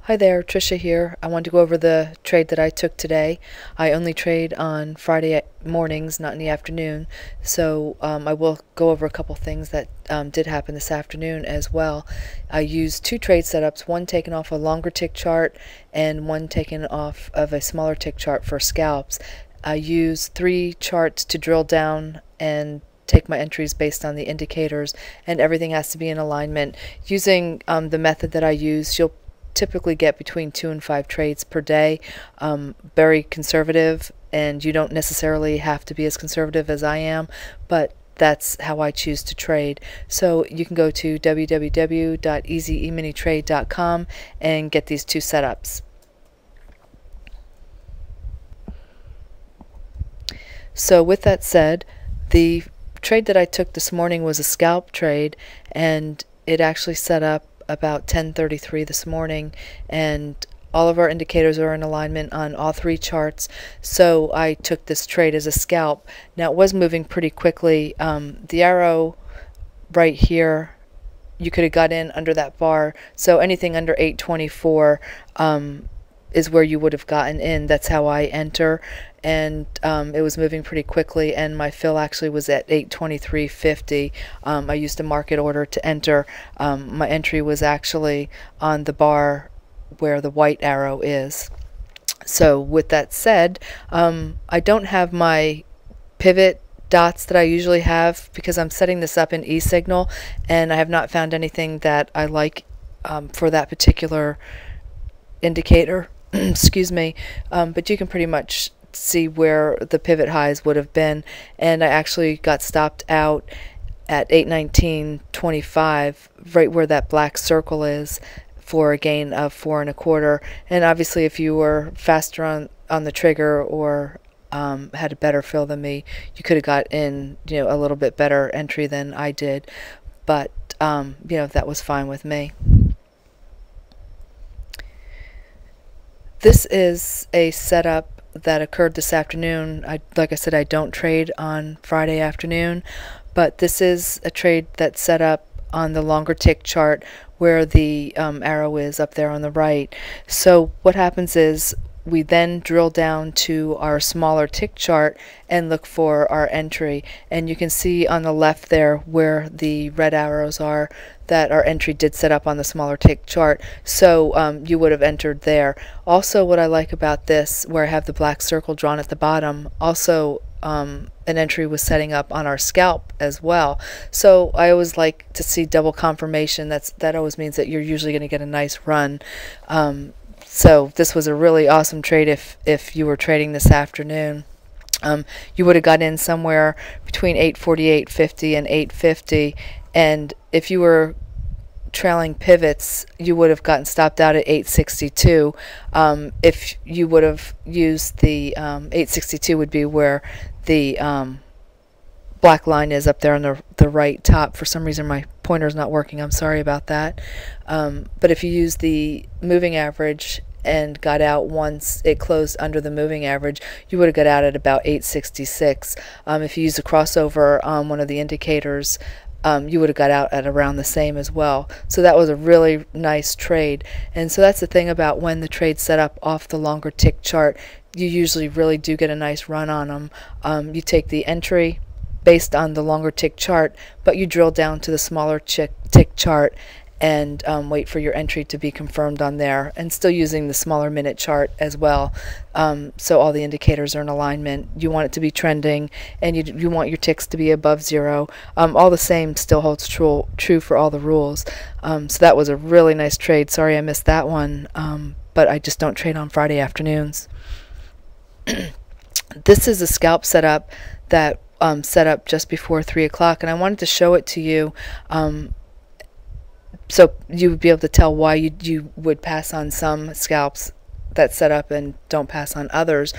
Hi there, Trisha here. I wanted to go over the trade that I took today. I only trade on Friday mornings, not in the afternoon, so I will go over a couple things that did happen this afternoon as well. I used two trade setups, one taken off a longer tick chart and one taken off of a smaller tick chart for scalps. I used three charts to drill down and take my entries based on the indicators, and everything has to be in alignment. Using the method that I use, you'll typically get between 2 and 5 trades per day. Very conservative, and you don't necessarily have to be as conservative as I am, but that's how I choose to trade. So you can go to www.easyemintrade.com and get these two setups. So with that said, the trade that I took this morning was a scalp trade, and it actually set up about 10:33 this morning, and all of our indicators are in alignment on all three charts, so I took this trade as a scalp. Now it was moving pretty quickly. The arrow right here, you could have got in under that bar, so anything under 824 is where you would have gotten in. That's how I enter, and it was moving pretty quickly, and my fill actually was at 823.50. I used a market order to enter. My entry was actually on the bar where the white arrow is. So with that said, I don't have my pivot dots that I usually have because I'm setting this up in eSignal, and I have not found anything that I like for that particular indicator. Excuse me, but you can pretty much see where the pivot highs would have been, and I actually got stopped out at 819.25, right where that black circle is, for a gain of 4 1/4. And obviously if you were faster on the trigger or had a better fill than me, you could have got in, a little bit better entry than I did, but that was fine with me. This is a setup that occurred this afternoon. Like I said, I don't trade on Friday afternoon, but this is a trade that's set up on the longer tick chart where the arrow is up there on the right. So what happens is we then drill down to our smaller tick chart and look for our entry, and you can see on the left there where the red arrows are that our entry did set up on the smaller tick chart, so you would have entered there. Also, what I like about this, where I have the black circle drawn at the bottom, also an entry was setting up on our scalp as well. So I always like to see double confirmation. That always means that you're usually going to get a nice run. So this was a really awesome trade if you were trading this afternoon. You would have got in somewhere between 848.50 and 850, and if you were trailing pivots, you would have gotten stopped out at 862. If you would have used the 862 would be where the black line is up there on the right top. For some reason my pointer's not working, I'm sorry about that. But if you use the moving average and got out once it closed under the moving average, you would have got out at about 866. If you use a crossover on one of the indicators, you would have got out at around the same as well. So that was a really nice trade. And so that's the thing about when the trade's set up off the longer tick chart, you usually really do get a nice run on them. You take the entry based on the longer tick chart, but you drill down to the smaller tick chart and wait for your entry to be confirmed on there, and still using the smaller minute chart as well. So all the indicators are in alignment. You want it to be trending, and you want your ticks to be above 0. All the same still holds true for all the rules. So that was a really nice trade. Sorry I missed that one, but I just don't trade on Friday afternoons. This is a scalp setup that set up just before 3 o'clock, and I wanted to show it to you so you would be able to tell why you would pass on some scalps that set up and don't pass on others.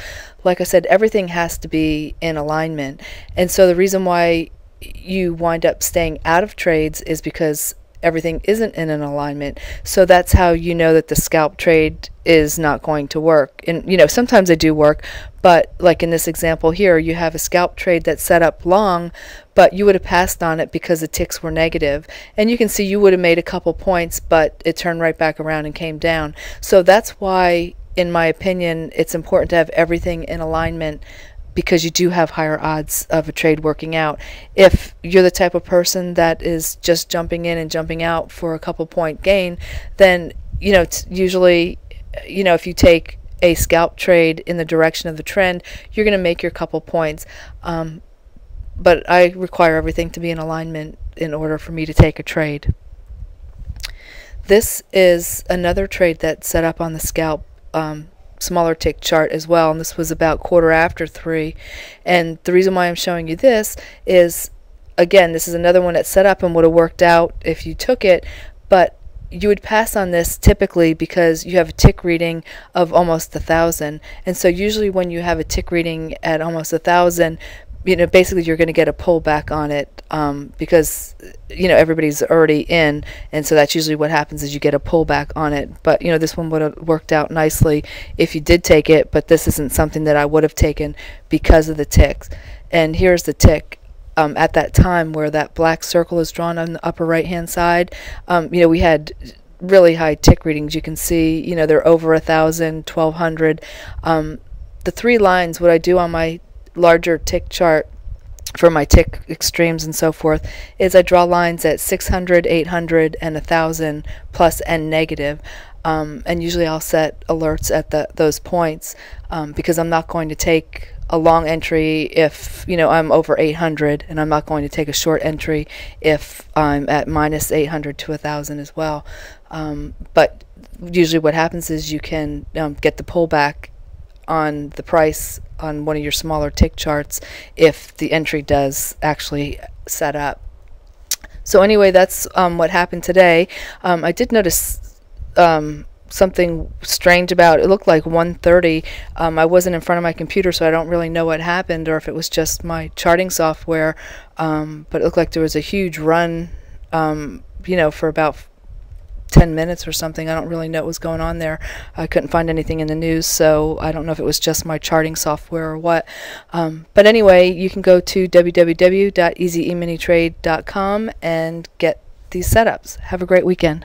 Like I said, everything has to be in alignment, and so the reason why you wind up staying out of trades is because everything isn't in an alignment. So that's how you know that the scalp trade is not going to work. And sometimes they do work, but like in this example here, you have a scalp trade that's set up long, but you would have passed on it because the ticks were negative. And you can see you would have made a couple points, but it turned right back around and came down. So that's why, in my opinion, it's important to have everything in alignment, because you do have higher odds of a trade working out. If you're the type of person that is just jumping in and jumping out for a couple point gain, then it's usually, if you take a scalp trade in the direction of the trend, you're going to make your couple points. But I require everything to be in alignment in order for me to take a trade. This is another trade that's set up on the scalp smaller tick chart as well, and this was about 3:15. And the reason why I'm showing you this is, again, this is another one that's set up and would have worked out if you took it, but you would pass on this typically because you have a tick reading of almost 1,000. And so usually when you have a tick reading at almost 1,000, basically you're going to get a pullback on it, because everybody's already in, and so that's usually what happens, is you get a pullback on it. But this one would have worked out nicely if you did take it, but this isn't something that I would have taken because of the ticks. And here's the tick at that time where that black circle is drawn on the upper right hand side. We had really high tick readings. You can see they're over 1,000, 1,200. The three lines, what I do on my larger tick chart for my tick extremes and so forth, is I draw lines at 600, 800, and 1,000 plus and negative. And usually I'll set alerts at those points, because I'm not going to take a long entry if I'm over 800, and I'm not going to take a short entry if I'm at minus 800 to 1,000 as well. But usually what happens is you can get the pullback on the price on one of your smaller tick charts if the entry does actually set up. So anyway, that's what happened today. I did notice something strange about it. Looked like 1:30. I wasn't in front of my computer, so I don't really know what happened, or if it was just my charting software, but it looked like there was a huge run for about 10 minutes or something. I don't really know what was going on there. I couldn't find anything in the news, so I don't know if it was just my charting software or what. But anyway, you can go to www.easyeminitrade.com and get these setups. Have a great weekend.